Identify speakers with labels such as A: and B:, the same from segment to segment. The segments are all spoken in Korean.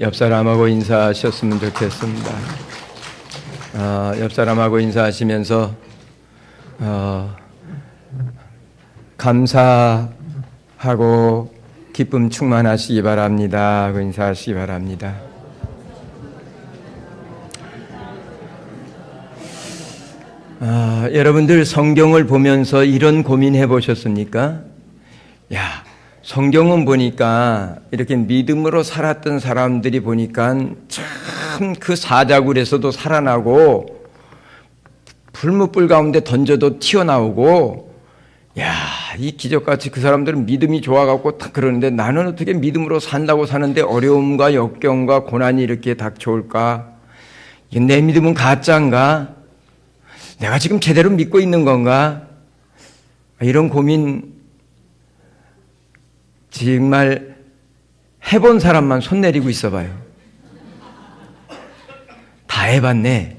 A: 옆 사람하고 인사하셨으면 좋겠습니다. 옆 사람하고 인사하시면서 감사하고 기쁨 충만하시기 바랍니다 하고 인사하시기 바랍니다. 여러분들 성경을 보면서 이런 고민해 보셨습니까? 야, 성경은 보니까 이렇게 믿음으로 살았던 사람들이 보니까 참 그 사자굴에서도 살아나고 불못불 가운데 던져도 튀어나오고, 야, 이 기적같이 그 사람들은 믿음이 좋아갖고 딱 그러는데 나는 어떻게 믿음으로 산다고 사는데 어려움과 역경과 고난이 이렇게 닥쳐올까? 내 믿음은 가짜인가? 내가 지금 제대로 믿고 있는 건가? 이런 고민 정말 해본 사람만 손 내리고 있어 봐요. 다 해봤네.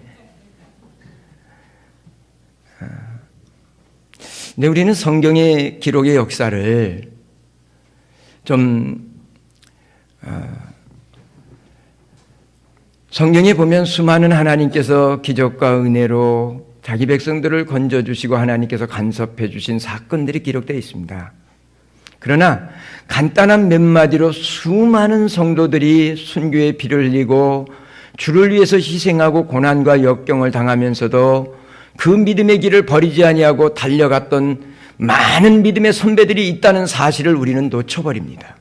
A: 근데 우리는 성경의 기록의 역사를 좀 성경에 보면 수많은 하나님께서 기적과 은혜로 자기 백성들을 건져주시고 하나님께서 간섭해 주신 사건들이 기록되어 있습니다. 그러나 간단한 몇 마디로 수많은 성도들이 순교의 피를 흘리고 주를 위해서 희생하고 고난과 역경을 당하면서도 그 믿음의 길을 버리지 아니하고 달려갔던 많은 믿음의 선배들이 있다는 사실을 우리는 놓쳐버립니다.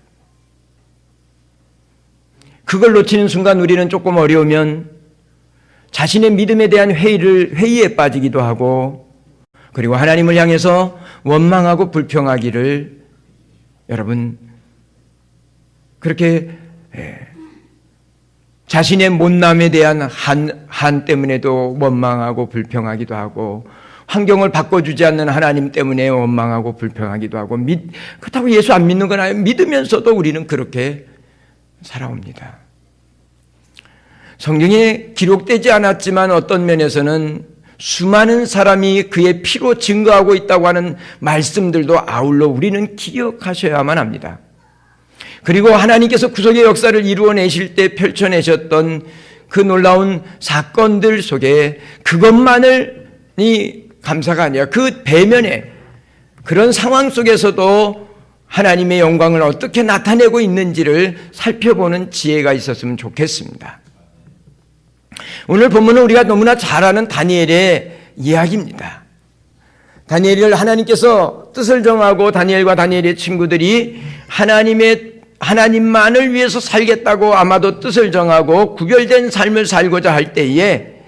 A: 그걸 놓치는 순간 우리는 조금 어려우면 자신의 믿음에 대한 회의에 빠지기도 하고, 그리고 하나님을 향해서 원망하고 불평하기를, 여러분 그렇게 자신의 못남에 대한 한 때문에도 원망하고 불평하기도 하고, 환경을 바꿔주지 않는 하나님 때문에 원망하고 불평하기도 하고, 그렇다고 예수 안 믿는 건 아니에요. 믿으면서도 우리는 그렇게 살아옵니다. 성경에 기록되지 않았지만 어떤 면에서는 수많은 사람이 그의 피로 증거하고 있다고 하는 말씀들도 아울러 우리는 기억하셔야만 합니다. 그리고 하나님께서 구속의 역사를 이루어내실 때 펼쳐내셨던 그 놀라운 사건들 속에 그것만이 감사가 아니라 그 배면에 그런 상황 속에서도 하나님의 영광을 어떻게 나타내고 있는지를 살펴보는 지혜가 있었으면 좋겠습니다. 오늘 본문은 우리가 너무나 잘 아는 다니엘의 이야기입니다. 다니엘을 하나님께서 뜻을 정하고 다니엘과 다니엘의 친구들이 하나님만을 위해서 살겠다고 아마도 뜻을 정하고 구별된 삶을 살고자 할 때에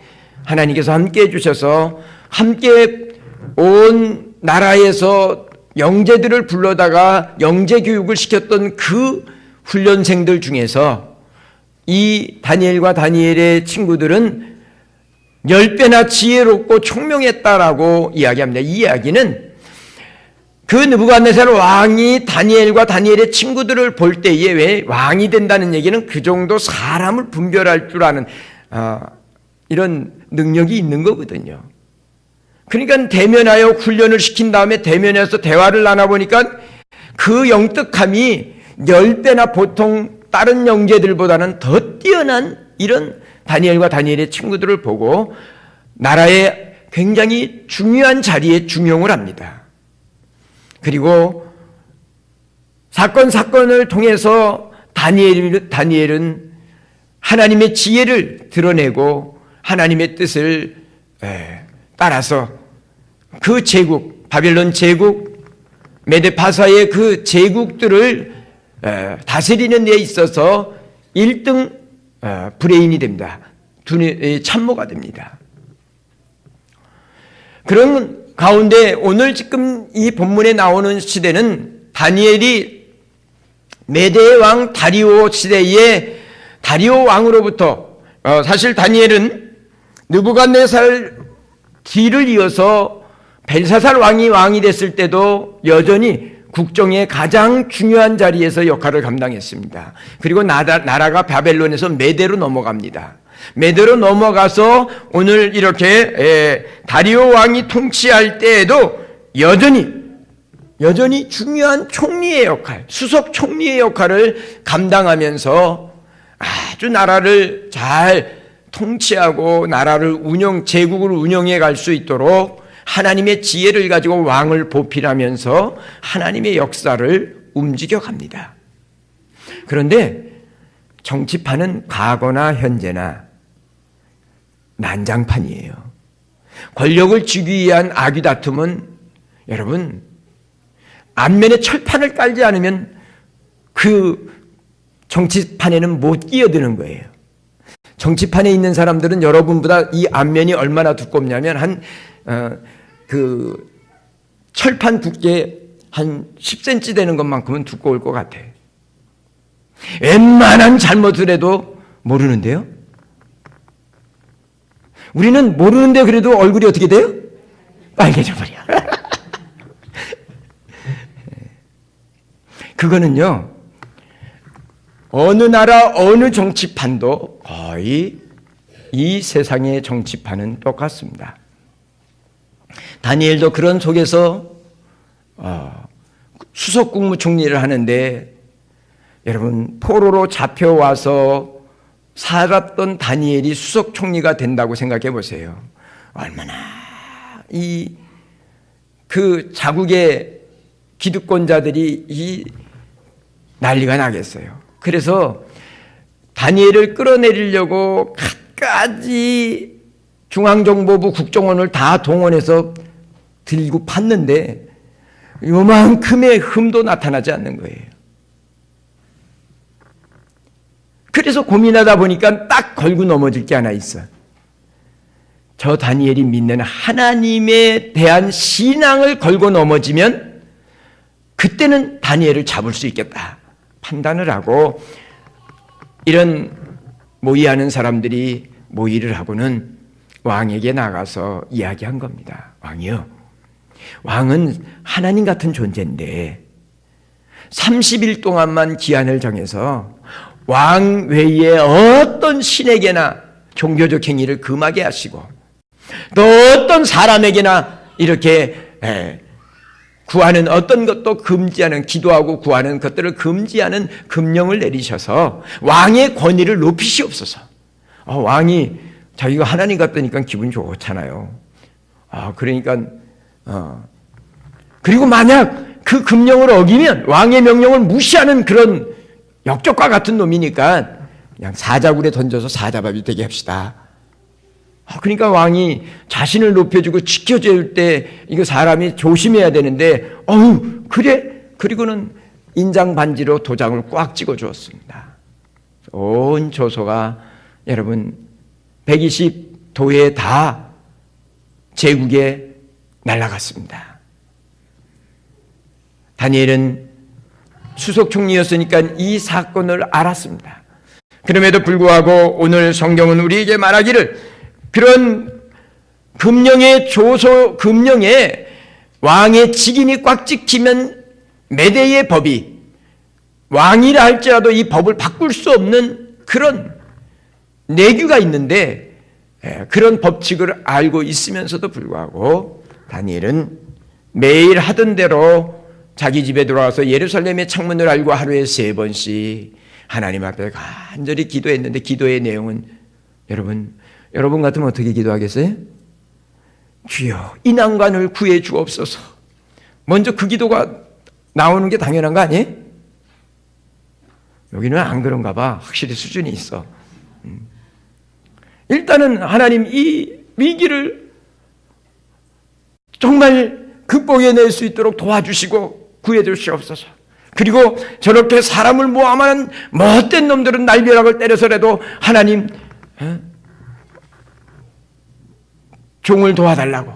A: 하나님께서 함께 해주셔서 함께 온 나라에서 영재들을 불러다가 영재 교육을 시켰던 그 훈련생들 중에서 이 다니엘과 다니엘의 친구들은 10배나 지혜롭고 총명했다라고 이야기합니다. 이 이야기는 그 느부갓네살 왕이 다니엘과 다니엘의 친구들을 볼 때에 왜 왕이 된다는 얘기는 그 정도 사람을 분별할 줄 아는 이런 능력이 있는 거거든요. 그러니까 대면하여 훈련을 시킨 다음에 대면해서 대화를 나눠보니까 그 영특함이 10배나 보통 다른 영재들보다는 더 뛰어난 이런 다니엘과 다니엘의 친구들을 보고 나라의 굉장히 중요한 자리에 중용을 합니다. 그리고 사건을 통해서 다니엘은 하나님의 지혜를 드러내고 하나님의 뜻을 따라서 그 제국, 바벨론 제국, 메데파사의 그 제국들을 다스리는 데 있어서 1등 브레인이 됩니다. 참모가 됩니다. 그런 가운데 오늘 지금 이 본문에 나오는 시대는 다니엘이 메대 왕 다리오 시대에 다리오 왕으로부터 사실 다니엘은 느부갓네살 뒤를 이어서 벨사살 왕이 됐을 때도 여전히 국정의 가장 중요한 자리에서 역할을 감당했습니다. 그리고 나라가 바벨론에서 메대로 넘어갑니다. 메대로 넘어가서 오늘 이렇게 다리오 왕이 통치할 때에도 여전히 중요한 총리의 역할, 수석 총리의 역할을 감당하면서 아주 나라를 잘 통치하고 나라를 제국을 운영해 갈 수 있도록 하나님의 지혜를 가지고 왕을 보필하면서 하나님의 역사를 움직여 갑니다. 그런데 정치판은 과거나 현재나 난장판이에요. 권력을 쥐기 위한 아귀다툼은 여러분 앞면에 철판을 깔지 않으면 그 정치판에는 못 끼어드는 거예요. 정치판에 있는 사람들은 여러분보다 이 앞면이 얼마나 두껍냐면 그 철판 두께 한 10cm 되는 것만큼은 두꺼울 것 같아요. 웬만한 잘못을 해도 모르는데요. 우리는 모르는데 그래도 얼굴이 어떻게 돼요? 빨개져 버려. 그거는요, 어느 나라 어느 정치판도 거의 이 세상의 정치판은 똑같습니다. 다니엘도 그런 속에서 수석 국무총리를 하는데 여러분 포로로 잡혀와서 살았던 다니엘이 수석 총리가 된다고 생각해 보세요. 얼마나 그 자국의 기득권자들이 난리가 나겠어요. 그래서 다니엘을 끌어내리려고 갖가지 중앙정보부 국정원을 다 동원해서 들고 팠는데 요만큼의 흠도 나타나지 않는 거예요. 그래서 고민하다 보니까 딱 걸고 넘어질 게 하나 있어. 저 다니엘이 믿는 하나님에 대한 신앙을 걸고 넘어지면 그때는 다니엘을 잡을 수 있겠다 판단을 하고, 이런 모의하는 사람들이 모의를 하고는 왕에게 나가서 이야기한 겁니다. 왕이요, 왕은 하나님 같은 존재인데 30일 동안만 기한을 정해서 왕 외에 어떤 신에게나 종교적 행위를 금하게 하시고 또 어떤 사람에게나 이렇게 구하는 어떤 것도 금지하는, 기도하고 구하는 것들을 금지하는 금령을 내리셔서 왕의 권위를 높이시옵소서. 왕이 자기가 하나님 같다니까 기분 좋잖아요. 그러니까 그리고 만약 그 금령을 어기면 왕의 명령을 무시하는 그런 역적과 같은 놈이니까 그냥 사자굴에 던져서 사자밥이 되게 합시다. 그러니까 왕이 자신을 높여주고 지켜줄 때 이거 사람이 조심해야 되는데 그래? 그리고는 인장 반지로 도장을 꽉 찍어 주었습니다. 온 조서가 여러분 120도에 다 제국에 날아갔습니다. 다니엘은 수석 총리였으니까 이 사건을 알았습니다. 그럼에도 불구하고 오늘 성경은 우리에게 말하기를 그런 금령의 금령에 왕의 직임이 꽉 찍히면 메대의 법이 왕이라 할지라도 이 법을 바꿀 수 없는 그런 내규가 있는데, 그런 법칙을 알고 있으면서도 불구하고 다니엘은 매일 하던 대로 자기 집에 돌아와서 예루살렘의 창문을 알고 하루에 3번씩 하나님 앞에 간절히 기도했는데, 기도의 내용은 여러분 같으면 어떻게 기도하겠어요? 주여 이 난관을 구해 주옵소서. 먼저 그 기도가 나오는 게 당연한 거 아니에요? 여기는 안 그런가 봐. 확실히 수준이 있어. 일단은 하나님 이 위기를 정말 극복해낼 수 있도록 도와주시고 구해 주시옵소서. 그리고 저렇게 사람을 모함하는 못된 놈들은 날벼락을 때려서라도 하나님 종을 도와달라고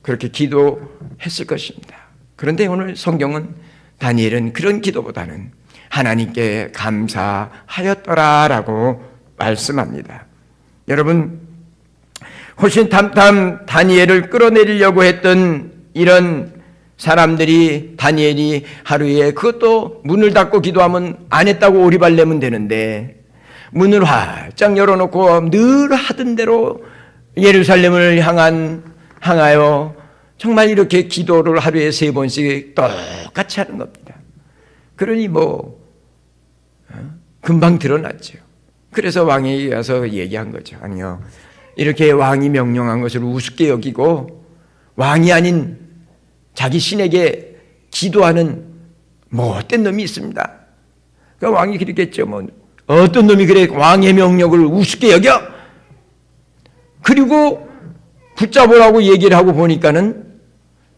A: 그렇게 기도했을 것입니다. 그런데 오늘 성경은 다니엘은 그런 기도보다는 하나님께 감사하였더라라고 말씀합니다. 여러분, 호신탐탐 다니엘을 끌어내리려고 했던 이런 사람들이 다니엘이 하루에 그것도 문을 닫고 기도하면 안 했다고 오리발 내면 되는데 문을 활짝 열어놓고 늘 하던 대로 예루살렘을 향하여 정말 이렇게 기도를 하루에 3번씩 똑같이 하는 겁니다. 그러니 금방 드러났죠. 그래서 왕에게 가서 얘기한 거죠. 아니요, 이렇게 왕이 명령한 것을 우습게 여기고 왕이 아닌 자기 신에게 기도하는 못된 놈이 있습니다. 그러니까 왕이 그랬겠죠. 뭐 어떤 놈이 그래 왕의 명령을 우습게 여겨? 그리고 붙잡으라고 얘기를 하고 보니까는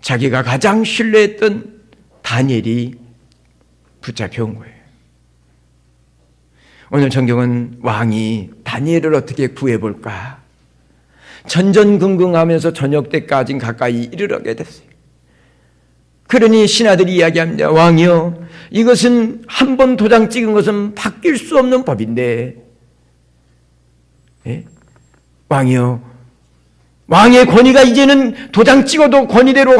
A: 자기가 가장 신뢰했던 다니엘이 붙잡혀온 거예요. 오늘 성경은 왕이 다니엘을 어떻게 구해볼까 전전긍긍하면서 저녁 때까지 가까이 이르게 됐어요. 그러니 신하들이 이야기합니다. 왕이여, 이것은 한 번 도장 찍은 것은 바뀔 수 없는 법인데, 예? 왕이여, 왕의 권위가 이제는 도장 찍어도 권위대로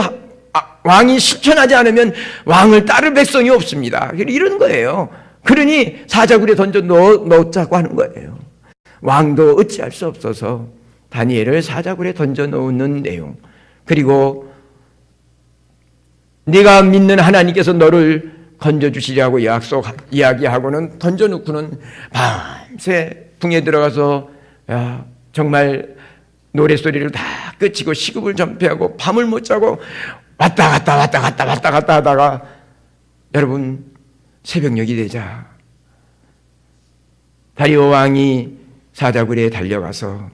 A: 왕이 실천하지 않으면 왕을 따를 백성이 없습니다. 이런 거예요. 그러니 사자굴에 던져 넣자고 하는 거예요. 왕도 어찌할 수 없어서 다니엘을 사자굴에 던져 놓는 내용, 그리고 네가 믿는 하나님께서 너를 건져주시려고 이야기하고는 던져놓고는 밤새 궁에 들어가서 정말 노랫소리를 다 끝이고 시급을 전폐하고 밤을 못 자고 왔다 갔다 하다가 여러분 새벽녘이 되자 다리오 왕이 사자굴에 달려가서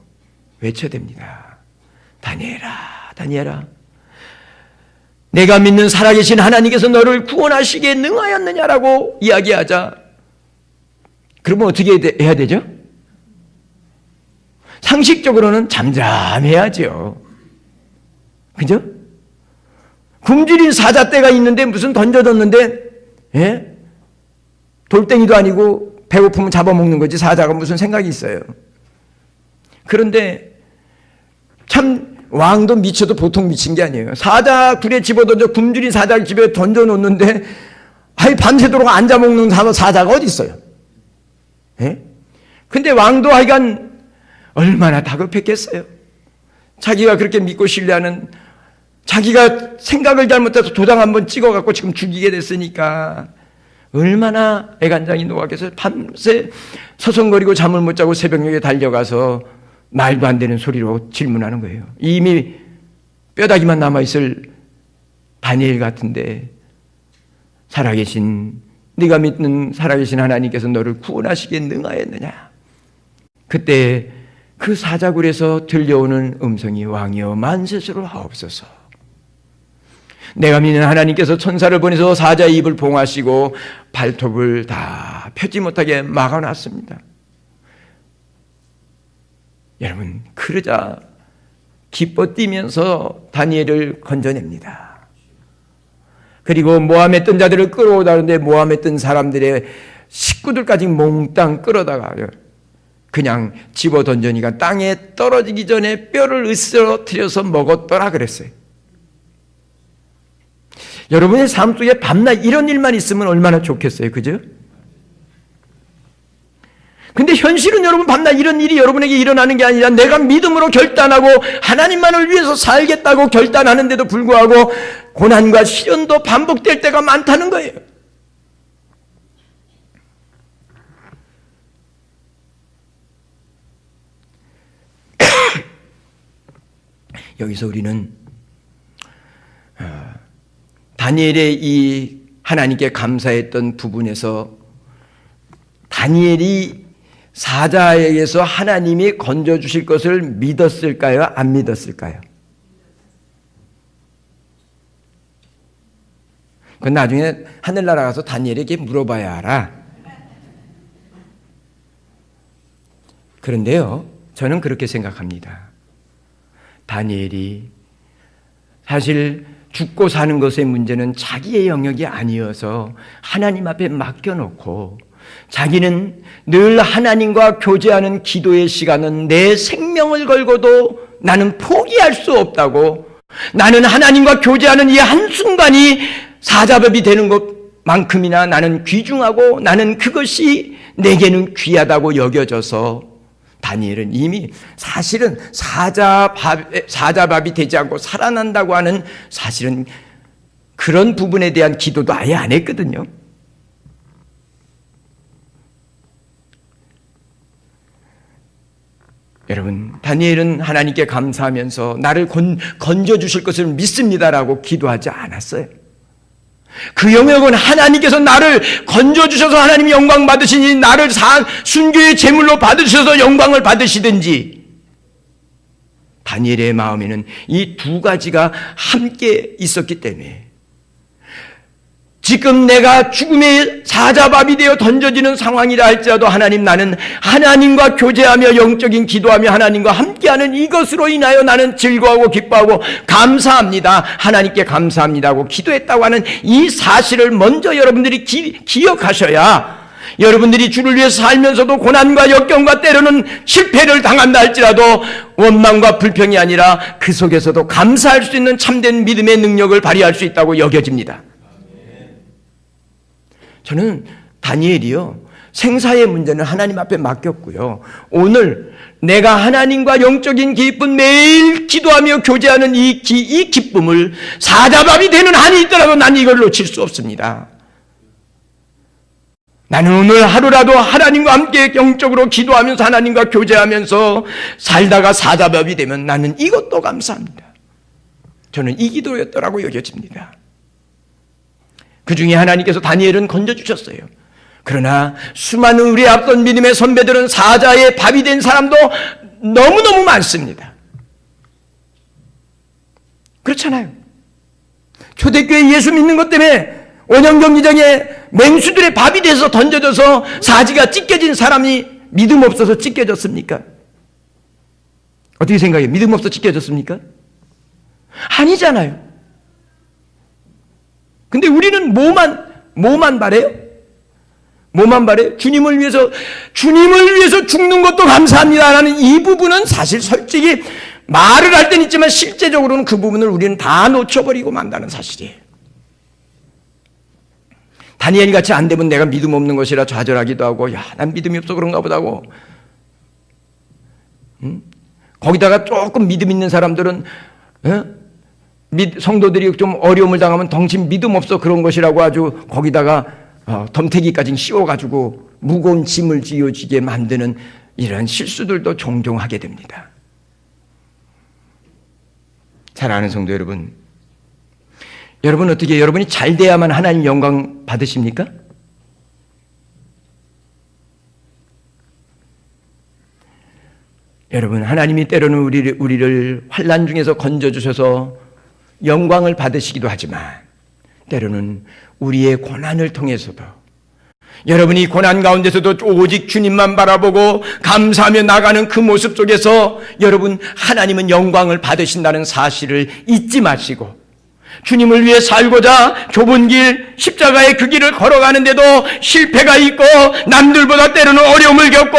A: 외쳐댑니다. 다니엘아, 다니엘아, 내가 믿는 살아계신 하나님께서 너를 구원하시기에 능하였느냐라고 이야기하자, 그러면 어떻게 해야 되죠? 상식적으로는 잠잠해야죠. 그죠? 굶주린 사자떼가 있는데 무슨 던져뒀는데, 예? 돌덩이도 아니고 배고프면 잡아먹는 거지 사자가 무슨 생각이 있어요. 그런데 참 왕도 미쳐도 보통 미친 게 아니에요. 사자 굴에 집어던져 굶주린 사자 집에 던져놓는데 밤새도록 앉아먹는 사자가 어디 있어요? 예? 근데 왕도 하여간 얼마나 다급했겠어요. 자기가 그렇게 믿고 신뢰하는, 자기가 생각을 잘못해서 도장 한번 찍어갖고 지금 죽이게 됐으니까 얼마나 애간장이 녹았겠어요. 밤새 서성거리고 잠을 못 자고 새벽녘에 달려가서 말도 안 되는 소리로 질문하는 거예요. 이미 뼈다귀만 남아있을 다니엘 같은데, 살아계신, 네가 믿는 살아계신 하나님께서 너를 구원하시기에 능하였느냐. 그때 그 사자굴에서 들려오는 음성이 왕이여 만세수를 하옵소서. 내가 믿는 하나님께서 천사를 보내서 사자의 입을 봉하시고 발톱을 다 펴지 못하게 막아놨습니다. 여러분, 그러자 기뻐 뛰면서 다니엘을 건져냅니다. 그리고 모함에 뜬 자들을 끌어오다는데 모함에 뜬 사람들의 식구들까지 몽땅 끌어다가 그냥 집어 던져니까 땅에 떨어지기 전에 뼈를 으스러뜨려서 먹었더라 그랬어요. 여러분의 삶 속에 밤낮 이런 일만 있으면 얼마나 좋겠어요. 그죠? 근데 현실은 여러분 밤낮 이런 일이 여러분에게 일어나는 게 아니라 내가 믿음으로 결단하고 하나님만을 위해서 살겠다고 결단하는데도 불구하고 고난과 시련도 반복될 때가 많다는 거예요. 여기서 우리는 다니엘의 이 하나님께 감사했던 부분에서 다니엘이 사자에게서 하나님이 건져주실 것을 믿었을까요? 안 믿었을까요? 그건 나중에 하늘나라 가서 다니엘에게 물어봐야 알아. 그런데요, 저는 그렇게 생각합니다. 다니엘이 사실 죽고 사는 것의 문제는 자기의 영역이 아니어서 하나님 앞에 맡겨놓고 자기는 늘 하나님과 교제하는 기도의 시간은 내 생명을 걸고도 나는 포기할 수 없다고, 나는 하나님과 교제하는 이 한순간이 사자법이 되는 것만큼이나 나는 귀중하고 나는 그것이 내게는 귀하다고 여겨져서 다니엘은 이미 사실은 사자밥이 되지 않고 살아난다고 하는 사실은 그런 부분에 대한 기도도 아예 안 했거든요. 여러분, 다니엘은 하나님께 감사하면서 나를 건져주실 것을 믿습니다라고 기도하지 않았어요. 그 영역은 하나님께서 나를 건져주셔서 하나님이 영광 받으시니 나를 순교의 제물로 받으셔서 영광을 받으시든지, 다니엘의 마음에는 이 두 가지가 함께 있었기 때문에 지금 내가 죽음의 사자밥이 되어 던져지는 상황이라 할지라도 하나님, 나는 하나님과 교제하며 영적인 기도하며 하나님과 함께하는 이것으로 인하여 나는 즐거워하고 기뻐하고 감사합니다, 하나님께 감사합니다 하고 기도했다고 하는 이 사실을 먼저 여러분들이 기억하셔야, 여러분들이 주를 위해서 살면서도 고난과 역경과 때로는 실패를 당한다 할지라도 원망과 불평이 아니라 그 속에서도 감사할 수 있는 참된 믿음의 능력을 발휘할 수 있다고 여겨집니다. 저는 다니엘이요, 생사의 문제는 하나님 앞에 맡겼고요, 오늘 내가 하나님과 영적인 기쁨, 매일 기도하며 교제하는 이 기쁨을 사자밥이 되는 한이 있더라도 난 이걸 놓칠 수 없습니다. 나는 오늘 하루라도 하나님과 함께 영적으로 기도하면서 하나님과 교제하면서 살다가 사자밥이 되면 나는 이것도 감사합니다. 저는 이 기도였더라고 여겨집니다. 그 중에 하나님께서 다니엘은 건져주셨어요. 그러나 수많은 우리 앞선 믿음의 선배들은 사자의 밥이 된 사람도 너무너무 많습니다. 그렇잖아요. 초대교회 예수 믿는 것 때문에 원형경기장에 맹수들의 밥이 돼서 던져져서 사지가 찢겨진 사람이 믿음 없어서 찢겨졌습니까? 어떻게 생각해요? 믿음 없어서 찢겨졌습니까? 아니잖아요. 근데 우리는 뭐만 바래요? 뭐만 바래요? 주님을 위해서 죽는 것도 감사합니다라는 이 부분은 사실 솔직히 말을 할 때는 있지만 실제적으로는 그 부분을 우리는 다 놓쳐버리고 만다는 사실이에요. 다니엘이 같이 안 되면 내가 믿음 없는 것이라 좌절하기도 하고, 야, 난 믿음이 없어 그런가 보다 하고, 거기다가 조금 믿음 있는 사람들은 성도들이 좀 어려움을 당하면 덩신 믿음 없어 그런 것이라고 아주 거기다가 덤태기까지 씌워가지고 무거운 짐을 지어지게 만드는 이런 실수들도 종종 하게 됩니다. 잘 아는 성도 여러분, 여러분 어떻게, 여러분이 잘 돼야만 하나님 영광 받으십니까? 여러분, 하나님이 때로는 우리를 환난 중에서 건져주셔서 영광을 받으시기도 하지만 때로는 우리의 고난을 통해서도, 여러분이 고난 가운데서도 오직 주님만 바라보고 감사하며 나가는 그 모습 속에서 여러분, 하나님은 영광을 받으신다는 사실을 잊지 마시고, 주님을 위해 살고자 좁은 길, 십자가의 그 길을 걸어가는데도 실패가 있고 남들보다 때로는 어려움을 겪고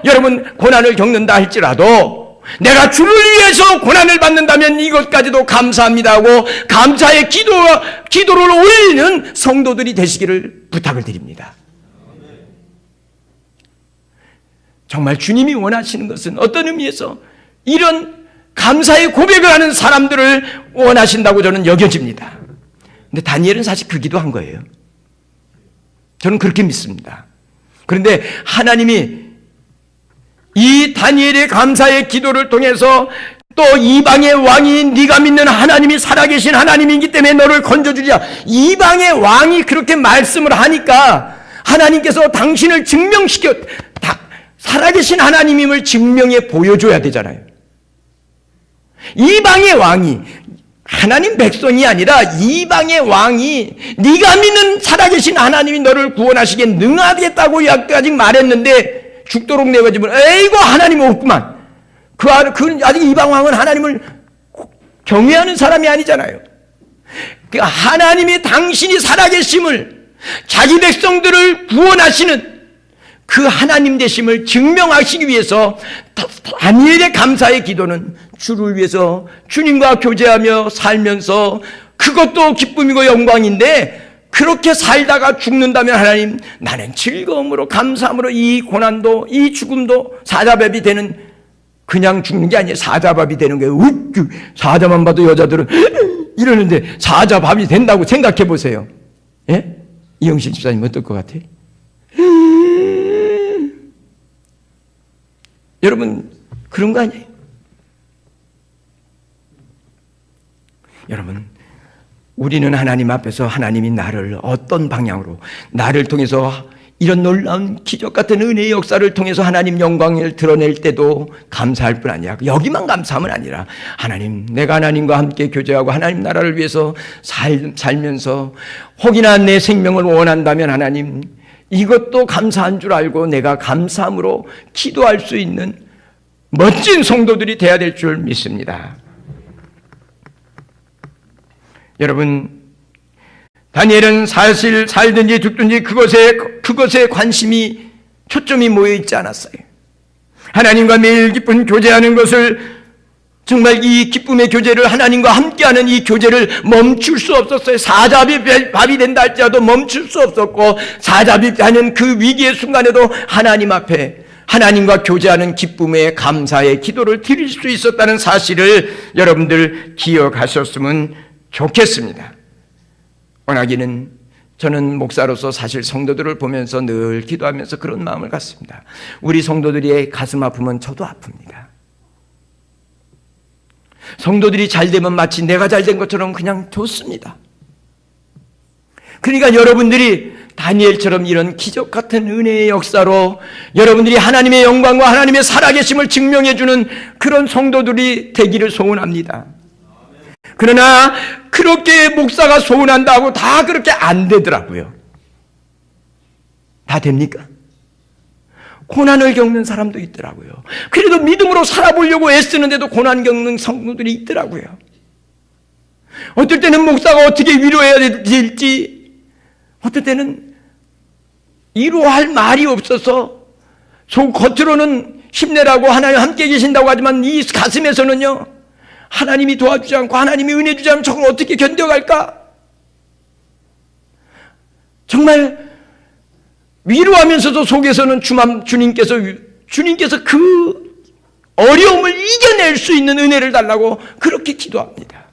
A: 여러분 고난을 겪는다 할지라도 내가 주를 위해서 고난을 받는다면 이것까지도 감사합니다 하고 감사의 기도를 올리는 성도들이 되시기를 부탁을 드립니다. 정말 주님이 원하시는 것은 어떤 의미에서 이런 감사의 고백을 하는 사람들을 원하신다고 저는 여겨집니다. 근데 다니엘은 사실 그 기도한 거예요. 저는 그렇게 믿습니다. 그런데 하나님이 이 다니엘의 감사의 기도를 통해서 또 이방의 왕이 네가 믿는 하나님이 살아계신 하나님이기 때문에 너를 건져주리라, 이방의 왕이 그렇게 말씀을 하니까 하나님께서 당신을 살아계신 하나님임을 증명해 보여줘야 되잖아요. 이방의 왕이, 하나님 백성이 아니라 이방의 왕이 네가 믿는 살아계신 하나님이 너를 구원하시기에 능하겠다고 여기까지 말했는데 죽도록 내어지면 에이고 하나님 없구만. 아직 이방 왕은 하나님을 경외하는 사람이 아니잖아요. 그 하나님이 당신이 살아계심을, 자기 백성들을 구원하시는 그 하나님 되심을 증명하시기 위해서 다니엘의 감사의 기도는 주를 위해서 주님과 교제하며 살면서, 그것도 기쁨이고 영광인데 그렇게 살다가 죽는다면 하나님, 나는 즐거움으로 감사함으로 이 고난도 이 죽음도 사자밥이 되는, 그냥 죽는 게 아니에요. 사자밥이 되는 거예요. 사자만 봐도 여자들은 이러는데 사자밥이 된다고 생각해 보세요. 예? 이영실 집사님 어떨 것 같아요? 여러분, 그런 거 아니에요? 여러분, 우리는 하나님 앞에서 하나님이 나를 어떤 방향으로, 나를 통해서 이런 놀라운 기적 같은 은혜의 역사를 통해서 하나님 영광을 드러낼 때도 감사할 뿐 아니라, 여기만 감사하면 아니라, 하나님, 내가 하나님과 함께 교제하고 하나님 나라를 위해서 살면서 혹이나 내 생명을 원한다면 하나님, 이것도 감사한 줄 알고 내가 감사함으로 기도할 수 있는 멋진 성도들이 되어야 될 줄 믿습니다. 여러분, 다니엘은 사실 살든지 죽든지 그것에 관심이, 초점이 모여 있지 않았어요. 하나님과 매일 기쁜 교제하는 것을, 정말 이 기쁨의 교제를, 하나님과 함께하는 이 교제를 멈출 수 없었어요. 사자비밥이 된다 할지라도 멈출 수 없었고, 사자비하는 그 위기의 순간에도 하나님 앞에 하나님과 교제하는 기쁨의 감사의 기도를 드릴 수 있었다는 사실을 여러분들 기억하셨으면 좋겠습니다. 워낙에는 저는 목사로서 사실 성도들을 보면서 늘 기도하면서 그런 마음을 갖습니다. 우리 성도들의 가슴 아프면 저도 아픕니다. 성도들이 잘 되면 마치 내가 잘 된 것처럼 그냥 좋습니다. 그러니까 여러분들이 다니엘처럼 이런 기적 같은 은혜의 역사로 여러분들이 하나님의 영광과 하나님의 살아계심을 증명해주는 그런 성도들이 되기를 소원합니다. 그러나 그렇게 목사가 소원한다고 다 그렇게 안 되더라고요. 다 됩니까? 고난을 겪는 사람도 있더라고요. 그래도 믿음으로 살아보려고 애쓰는데도 고난 겪는 성도들이 있더라고요. 어떨 때는 목사가 어떻게 위로해야 될지, 어떨 때는 위로할 말이 없어서 겉으로는 힘내라고 하나님 함께 계신다고 하지만 이 가슴에서는요, 하나님이 도와주지 않고 하나님이 은혜 주지 않으면 저걸 어떻게 견뎌갈까? 정말 위로하면서도 속에서는 주님께서 그 어려움을 이겨낼 수 있는 은혜를 달라고 그렇게 기도합니다.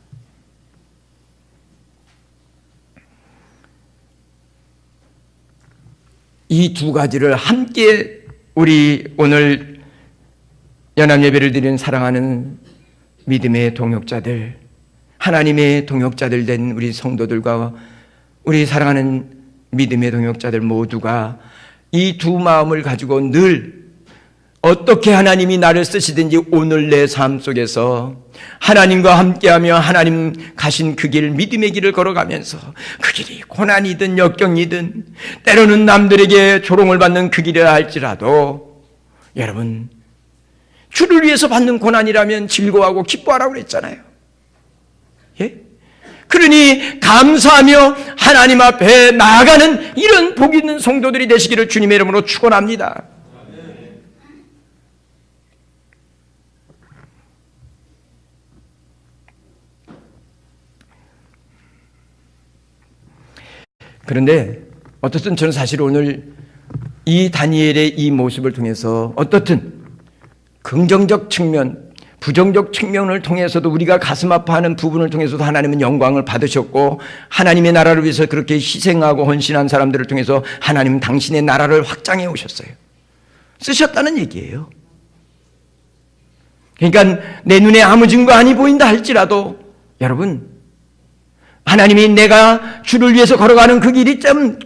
A: 이 두 가지를 함께 우리 오늘 연합예배를 드리는 사랑하는 믿음의 동역자들, 하나님의 동역자들 된 우리 성도들과 우리 사랑하는 믿음의 동역자들 모두가 이 두 마음을 가지고 늘 어떻게 하나님이 나를 쓰시든지 오늘 내 삶 속에서 하나님과 함께하며 하나님 가신 그 길, 믿음의 길을 걸어가면서 그 길이 고난이든 역경이든 때로는 남들에게 조롱을 받는 그 길이라 할지라도, 여러분, 주를 위해서 받는 고난이라면 즐거워하고 기뻐하라고 그랬잖아요. 예? 그러니 감사하며 하나님 앞에 나아가는 이런 복 있는 성도들이 되시기를 주님의 이름으로 축원합니다. 그런데 어떻든 저는 사실 오늘 이 다니엘의 이 모습을 통해서 어떻든 긍정적 측면, 부정적 측면을 통해서도 우리가 가슴 아파하는 부분을 통해서도 하나님은 영광을 받으셨고, 하나님의 나라를 위해서 그렇게 희생하고 헌신한 사람들을 통해서 하나님은 당신의 나라를 확장해 오셨어요. 쓰셨다는 얘기예요. 그러니까 내 눈에 아무 증거 아니 보인다 할지라도, 여러분, 하나님이 내가 주를 위해서 걸어가는 그 길이 좀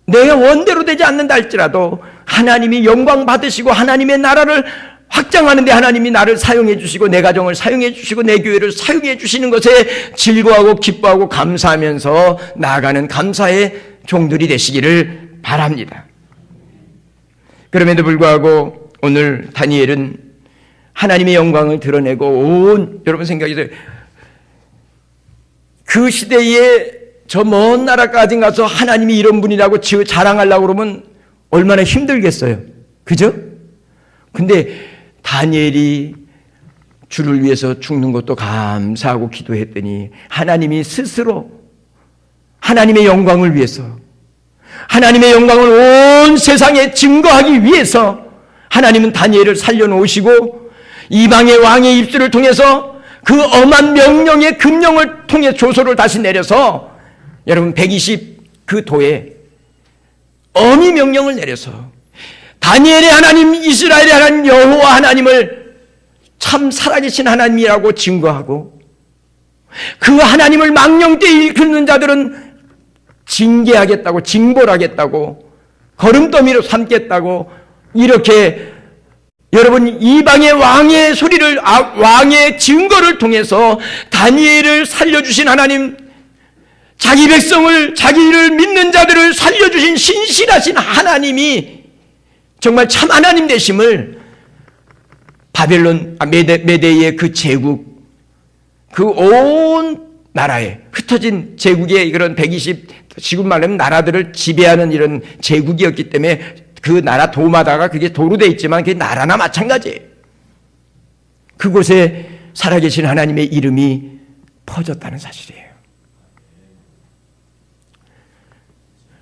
A: 내 원대로 되지 않는다 할지라도 하나님이 영광 받으시고 하나님의 나라를 확장하는 데 하나님이 나를 사용해 주시고 내 가정을 사용해 주시고 내 교회를 사용해 주시는 것에 즐거워하고 기뻐하고 감사하면서 나아가는 감사의 종들이 되시기를 바랍니다. 그럼에도 불구하고 오늘 다니엘은 하나님의 영광을 드러내고 여러분 생각해보세요. 그 시대에 저 먼 나라까지 가서 하나님이 이런 분이라고 자랑하려고 그러면 얼마나 힘들겠어요. 그죠? 근데 다니엘이 주를 위해서 죽는 것도 감사하고 기도했더니 하나님이 스스로 하나님의 영광을 위해서, 하나님의 영광을 온 세상에 증거하기 위해서 하나님은 다니엘을 살려놓으시고 이방의 왕의 입술을 통해서 그 엄한 명령의 금령을 통해 조서를 다시 내려서, 여러분 120 그 도에 어미 명령을 내려서 다니엘의 하나님, 이스라엘의 하나님 여호와 하나님을 참 살아계신 하나님이라고 증거하고, 그 하나님을 망령되이 일컫는 자들은 징계하겠다고, 징벌하겠다고, 거름더미로 삼겠다고, 이렇게 여러분 이방의 왕의 소리를, 왕의 증거를 통해서 다니엘을 살려주신 하나님, 자기 백성을, 자기를 믿는 자들을 살려주신 신실하신 하나님이 정말 참 하나님 되심을 바벨론, 메대의 그 제국, 그 온 나라에 흩어진 제국의 그런 120, 지금 말하면 나라들을 지배하는 이런 제국이었기 때문에 그 나라 도마다가 그게 도로 되어 있지만 그게 나라나 마찬가지예요. 그곳에 살아계신 하나님의 이름이 퍼졌다는 사실이에요.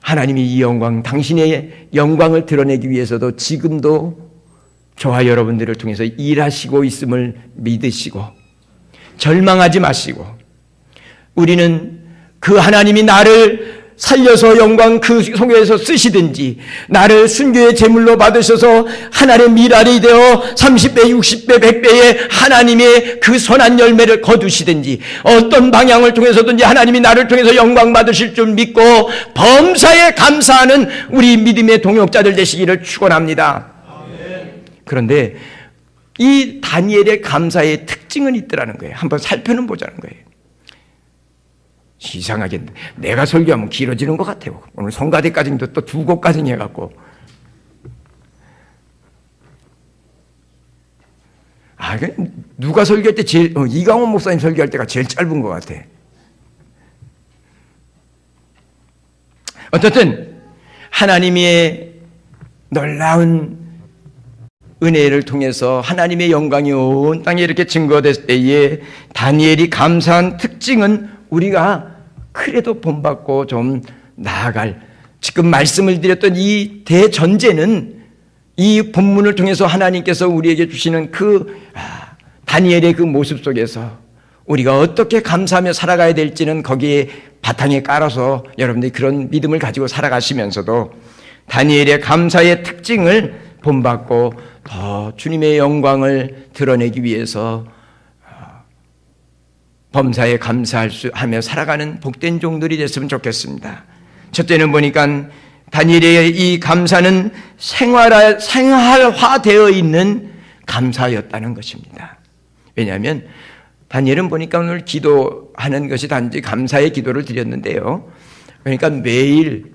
A: 하나님이 이 영광, 당신의 영광을 드러내기 위해서도 지금도 저와 여러분들을 통해서 일하시고 있음을 믿으시고 절망하지 마시고, 우리는 그 하나님이 나를 살려서 영광 그 속에서 쓰시든지, 나를 순교의 제물로 받으셔서 하나님의 미랄이 되어 30배, 60배, 100배의 하나님의 그 선한 열매를 거두시든지, 어떤 방향을 통해서든지 하나님이 나를 통해서 영광 받으실 줄 믿고 범사에 감사하는 우리 믿음의 동역자들 되시기를 축원합니다. 그런데 이 다니엘의 감사의 특징은 있더라는 거예요. 한번 살펴는 보자는 거예요. 이상하게 내가 설교하면 길어지는 것 같아요. 오늘 성가대까지도 또 2곡까지 해갖고, 누가 설교할 때 제일, 이강원 목사님 설교할 때가 제일 짧은 것 같아. 어쨌든 하나님의 놀라운 은혜를 통해서 하나님의 영광이 온 땅에 이렇게 증거됐을 때에 다니엘이 감사한 특징은 우리가 그래도 본받고 좀 나아갈, 지금 말씀을 드렸던 이 대전제는 이 본문을 통해서 하나님께서 우리에게 주시는 그 다니엘의 그 모습 속에서 우리가 어떻게 감사하며 살아가야 될지는 거기에 바탕에 깔아서 여러분들이 그런 믿음을 가지고 살아가시면서도 다니엘의 감사의 특징을 본받고 더 주님의 영광을 드러내기 위해서 범사에 감사하며 살아가는 복된 종들이 됐으면 좋겠습니다. 첫째는 보니까 다니엘의 이 감사는 생활화되어 있는 감사였다는 것입니다. 왜냐하면 다니엘은 보니까 오늘 기도하는 것이 단지 감사의 기도를 드렸는데요. 그러니까 매일,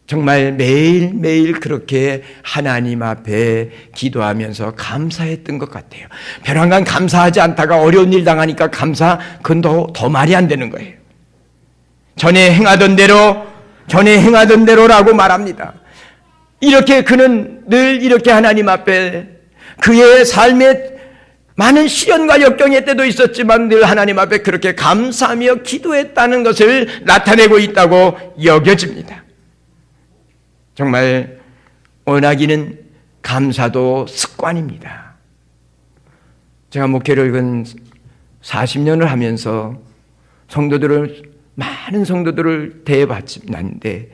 A: 정말 매일매일 그렇게 하나님 앞에 기도하면서 감사했던 것 같아요. 벼랑간 감사하지 않다가 어려운 일 당하니까 그건 더 말이 안 되는 거예요. 전에 행하던 대로라고 말합니다. 이렇게 그는 늘 이렇게 하나님 앞에 그의 삶에 많은 시련과 역경의 때도 있었지만 늘 하나님 앞에 그렇게 감사하며 기도했다는 것을 나타내고 있다고 여겨집니다. 정말 원하기는 감사도 습관입니다. 제가 목회를 근 40년을 하면서 많은 성도들을 대해봤는데,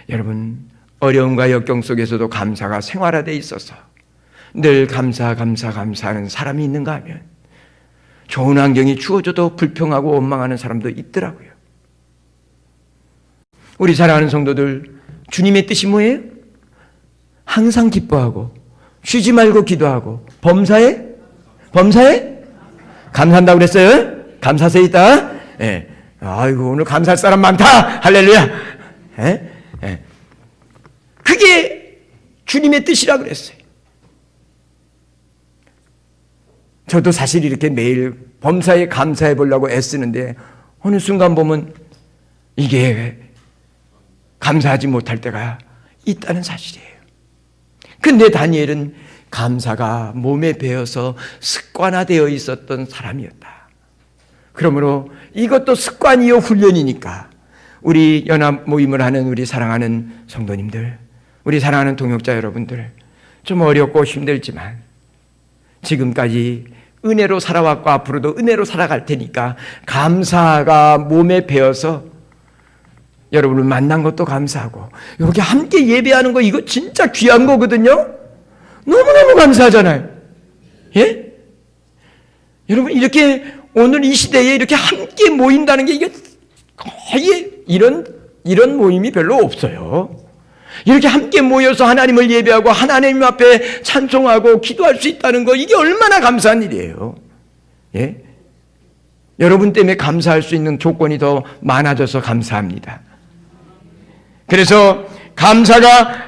A: 여러분 어려움과 역경 속에서도 감사가 생활화되어 있어서 늘 감사하는 사람이 있는가 하면 좋은 환경이 주어져도 불평하고 원망하는 사람도 있더라고요. 우리 사랑하는 성도들, 주님의 뜻이 뭐예요? 항상 기뻐하고 쉬지 말고 기도하고 범사에 감사한다고 그랬어요? 감사세 있다. 예. 아이고 오늘 감사할 사람 많다. 할렐루야. 예? 예. 그게 주님의 뜻이라 그랬어요. 저도 사실 이렇게 매일 범사에 감사해 보려고 애쓰는데 어느 순간 보면 이게 감사하지 못할 때가 있다는 사실이에요. 근데 다니엘은 감사가 몸에 배어서 습관화되어 있었던 사람이었다. 그러므로 이것도 습관이요 훈련이니까 우리 연합 모임을 하는 우리 사랑하는 성도님들, 우리 사랑하는 동역자 여러분들, 좀 어렵고 힘들지만 지금까지 은혜로 살아왔고 앞으로도 은혜로 살아갈 테니까 감사가 몸에 배어서 여러분을 만난 것도 감사하고 이렇게 함께 예배하는 거 이거 진짜 귀한 거거든요. 너무너무 감사하잖아요. 예? 여러분 이렇게 오늘 이 시대에 이렇게 함께 모인다는 게 이게 거의 이런 모임이 별로 없어요. 이렇게 함께 모여서 하나님을 예배하고 하나님 앞에 찬송하고 기도할 수 있다는 거 이게 얼마나 감사한 일이에요. 예? 여러분 때문에 감사할 수 있는 조건이 더 많아져서 감사합니다. 그래서 감사가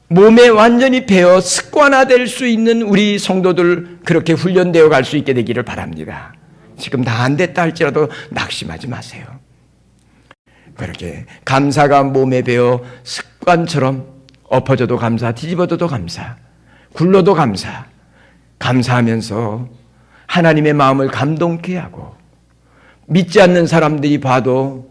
A: 몸에 완전히 배어 습관화될 수 있는 우리 성도들 그렇게 훈련되어 갈 수 있게 되기를 바랍니다. 지금 다 안 됐다 할지라도 낙심하지 마세요. 그렇게 감사가 몸에 배어 습관처럼 엎어져도 감사, 뒤집어져도 감사, 굴러도 감사, 감사하면서 하나님의 마음을 감동케 하고 믿지 않는 사람들이 봐도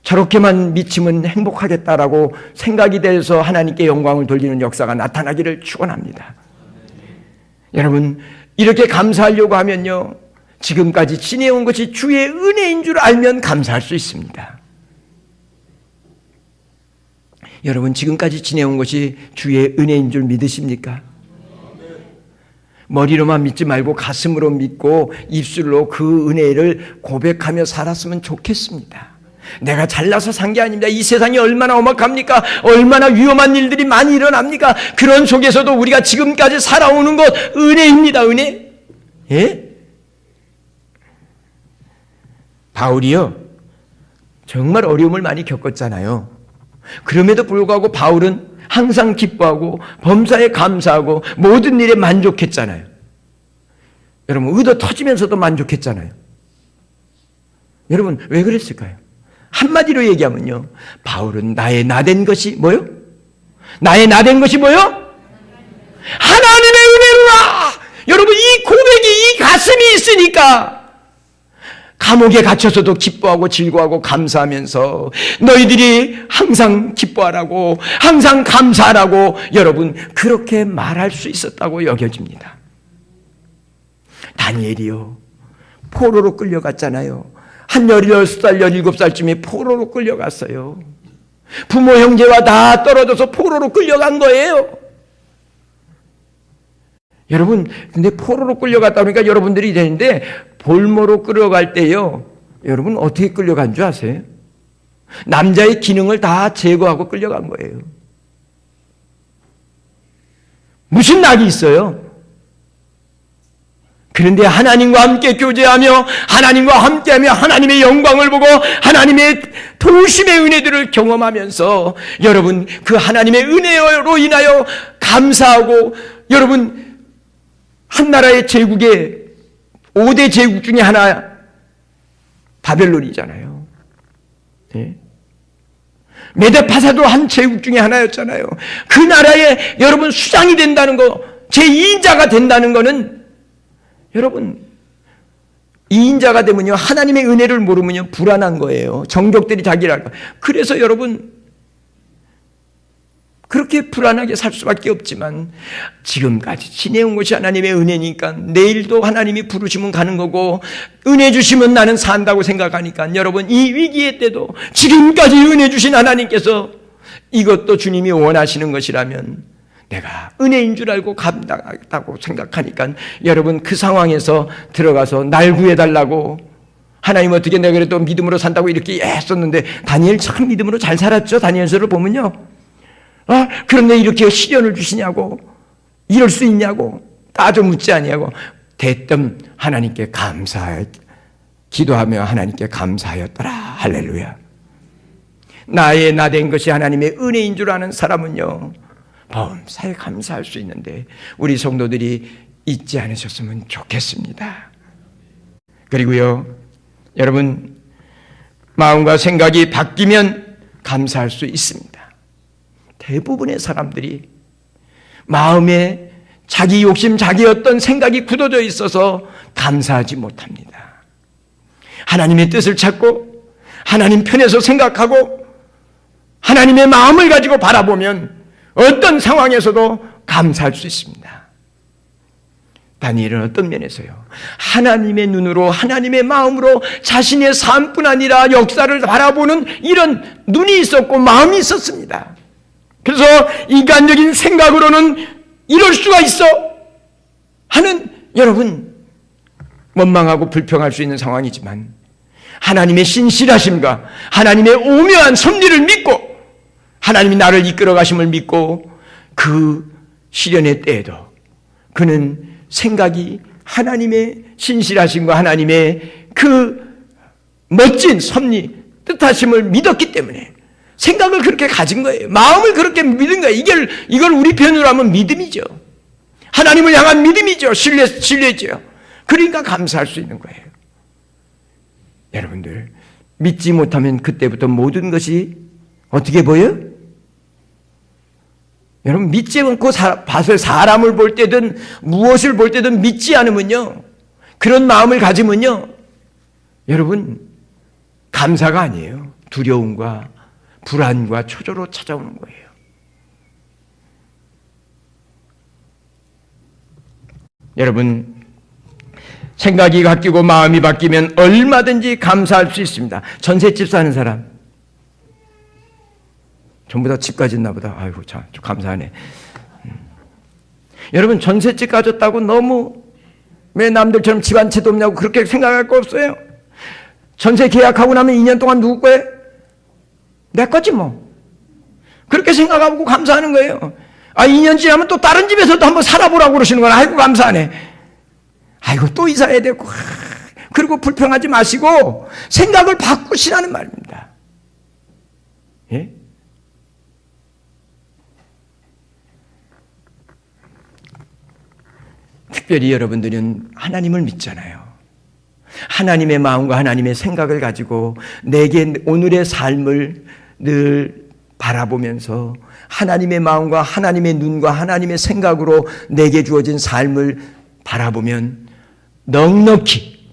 A: 저렇게만 미치면 행복하겠다라고 생각이 돼서 하나님께 영광을 돌리는 역사가 나타나기를 축원합니다. 여러분 이렇게 감사하려고 하면요 지금까지 지내온 것이 주의 은혜인 줄 알면 감사할 수 있습니다. 여러분 지금까지 지내온 것이 주의 은혜인 줄 믿으십니까? 머리로만 믿지 말고 가슴으로 믿고 입술로 그 은혜를 고백하며 살았으면 좋겠습니다. 내가 잘나서 산 게 아닙니다. 이 세상이 얼마나 험악합니까? 얼마나 위험한 일들이 많이 일어납니까? 그런 속에서도 우리가 지금까지 살아오는 것 은혜입니다. 은혜. 예? 바울이요 정말 어려움을 많이 겪었잖아요. 그럼에도 불구하고 바울은 항상 기뻐하고 범사에 감사하고 모든 일에 만족했잖아요. 여러분 의도 터지면서도 만족했잖아요. 여러분 왜 그랬을까요? 한마디로 얘기하면요 바울은 나의 나된 것이 뭐요? 나의 나된 것이 뭐요? 하나님의 은혜로라. 여러분 이 고백이 이 가슴이 있으니까 감옥에 갇혀서도 기뻐하고 즐거워하고 감사하면서 너희들이 항상 기뻐하라고 항상 감사하라고 여러분 그렇게 말할 수 있었다고 여겨집니다. 다니엘이요 포로로 끌려갔잖아요. 한 16살 17살쯤에 포로로 끌려갔어요. 부모 형제와 다 떨어져서 포로로 끌려간 거예요. 여러분 근데 포로로 끌려갔다 그러니까 여러분들이 되는데 볼모로 끌려갈 때요 여러분 어떻게 끌려간 줄 아세요? 남자의 기능을 다 제거하고 끌려간 거예요. 무슨 낙이 있어요? 그런데 하나님과 함께 교제하며 하나님과 함께하며 하나님의 영광을 보고 하나님의 도우심의 은혜들을 경험하면서 여러분 그 하나님의 은혜로 인하여 감사하고 여러분 한 나라의 제국의 5대 제국 중에 하나 바벨론이잖아요. 네. 메데파사도 한 제국 중에 하나였잖아요. 그 나라에 여러분 수장이 된다는 거 제2인자가 된다는 거는 여러분 2인자가 되면요 하나님의 은혜를 모르면요 불안한 거예요. 정적들이 자기를 할 거예요. 그래서 여러분 그렇게 불안하게 살 수밖에 없지만 지금까지 지내온 것이 하나님의 은혜니까 내일도 하나님이 부르시면 가는 거고 은혜 주시면 나는 산다고 생각하니까 여러분 이 위기의 때도 지금까지 은혜 주신 하나님께서 이것도 주님이 원하시는 것이라면 내가 은혜인 줄 알고 감당하겠다고 생각하니까 여러분 그 상황에서 들어가서 날 구해달라고 하나님 어떻게 내가 그래도 믿음으로 산다고 이렇게 했었는데 다니엘 참 믿음으로 잘 살았죠. 다니엘서를 보면요. 그런데 이렇게 시련을 주시냐고 이럴 수 있냐고 따져 묻지 아니하고 대뜸 하나님께 기도하며 하나님께 감사하였더라. 할렐루야. 나의 나된 것이 하나님의 은혜인 줄 아는 사람은요 범사에 감사할 수 있는데 우리 성도들이 잊지 않으셨으면 좋겠습니다. 그리고요 여러분 마음과 생각이 바뀌면 감사할 수 있습니다. 대부분의 사람들이 마음에 자기 욕심, 자기 어떤 생각이 굳어져 있어서 감사하지 못합니다. 하나님의 뜻을 찾고 하나님 편에서 생각하고 하나님의 마음을 가지고 바라보면 어떤 상황에서도 감사할 수 있습니다. 다니엘은 어떤 면에서요? 하나님의 눈으로 하나님의 마음으로 자신의 삶뿐 아니라 역사를 바라보는 이런 눈이 있었고 마음이 있었습니다. 그래서 인간적인 생각으로는 이럴 수가 있어 하는 여러분 원망하고 불평할 수 있는 상황이지만 하나님의 신실하심과 하나님의 오묘한 섭리를 믿고 하나님이 나를 이끌어 가심을 믿고 그 시련의 때에도 그는 생각이 하나님의 신실하심과 하나님의 그 멋진 섭리, 뜻하심을 믿었기 때문에 생각을 그렇게 가진 거예요. 마음을 그렇게 믿은 거예요. 이걸 우리 편으로 하면 믿음이죠. 하나님을 향한 믿음이죠. 신뢰죠. 그러니까 감사할 수 있는 거예요. 여러분들 믿지 못하면 그때부터 모든 것이 어떻게 보여요? 여러분 믿지 않고 사람을 볼 때든 무엇을 볼 때든 믿지 않으면요, 그런 마음을 가지면요, 여러분 감사가 아니에요. 두려움과 불안과 초조로 찾아오는 거예요. 여러분 생각이 바뀌고 마음이 바뀌면 얼마든지 감사할 수 있습니다. 전셋집 사는 사람 전부 다 집 가졌나 보다. 아이고 참 감사하네. 여러분 전셋집 가졌다고 너무 왜 남들처럼 집 한 채도 없냐고 그렇게 생각할 거 없어요. 전세 계약하고 나면 2년 동안 누구 거예요? 내 거지 뭐. 그렇게 생각하고 감사하는 거예요. 2년 지나면 또 다른 집에서도 한번 살아보라고 그러시는 거야. 아이고 감사하네. 아이고 또 이사해야 되고. 그리고 불평하지 마시고 생각을 바꾸시라는 말입니다. 예? 특별히 여러분들은 하나님을 믿잖아요. 하나님의 마음과 하나님의 생각을 가지고 내게 오늘의 삶을 늘 바라보면서 하나님의 마음과 하나님의 눈과 하나님의 생각으로 내게 주어진 삶을 바라보면 넉넉히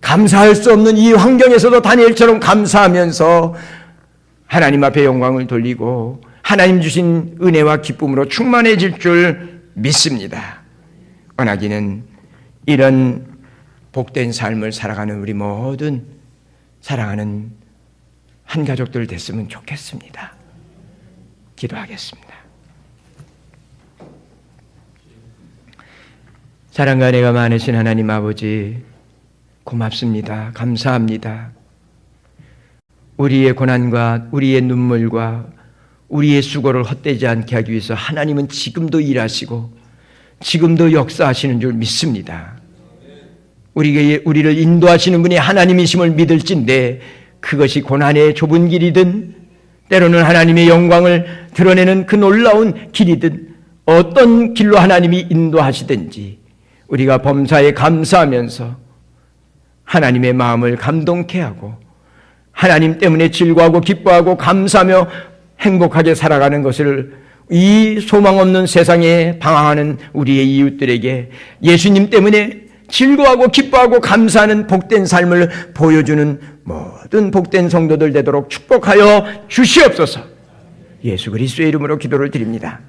A: 감사할 수 없는 이 환경에서도 다니엘처럼 감사하면서 하나님 앞에 영광을 돌리고 하나님 주신 은혜와 기쁨으로 충만해질 줄 믿습니다. 원하기는 이런 복된 삶을 살아가는 우리 모든 사랑하는 한 가족들 됐으면 좋겠습니다. 기도하겠습니다. 사랑과 은혜가 많으신 하나님 아버지 고맙습니다. 감사합니다. 우리의 고난과 우리의 눈물과 우리의 수고를 헛되지 않게 하기 위해서 하나님은 지금도 일하시고 지금도 역사하시는 줄 믿습니다. 우리를 인도하시는 분이 하나님이심을 믿을진데 그것이 고난의 좁은 길이든 때로는 하나님의 영광을 드러내는 그 놀라운 길이든 어떤 길로 하나님이 인도하시든지 우리가 범사에 감사하면서 하나님의 마음을 감동케 하고 하나님 때문에 즐거워하고 기뻐하고 감사하며 행복하게 살아가는 것을 이 소망 없는 세상에 방황하는 우리의 이웃들에게 예수님 때문에 즐거워하고 기뻐하고 감사하는 복된 삶을 보여주는 모든 복된 성도들 되도록 축복하여 주시옵소서. 예수 그리스도의 이름으로 기도를 드립니다.